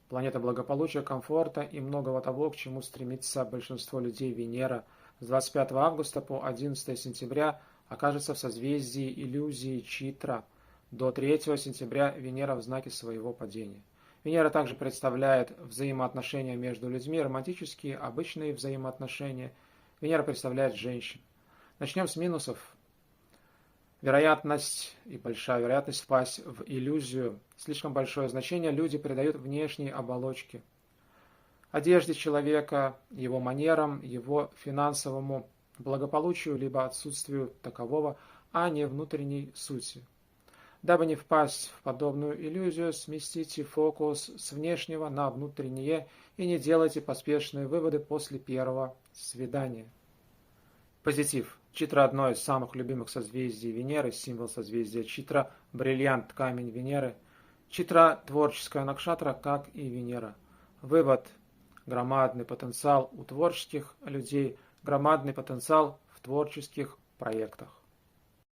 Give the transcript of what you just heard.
планета благополучия, комфорта и многого того, к чему стремится большинство людей. Венера с 25 августа по 11 сентября окажется в созвездии иллюзии Читра. До 3 сентября Венера в знаке своего падения. Венера также представляет взаимоотношения между людьми, романтические, обычные взаимоотношения. Венера представляет женщин. Начнем с минусов. Вероятность и большая вероятность впасть в иллюзию. Слишком большое значение люди придают внешней оболочке. Одежде человека, его манерам, его финансовому благополучию, либо отсутствию такового, а не внутренней сути. Дабы не впасть в подобную иллюзию, сместите фокус с внешнего на внутреннее и не делайте поспешные выводы после первого свидания. Позитив. Читра – одно из самых любимых созвездий Венеры, символ созвездия Читра – бриллиант, камень Венеры. Читра – творческая накшатра, как и Венера. Вывод. Громадный потенциал у творческих людей, громадный потенциал в творческих проектах.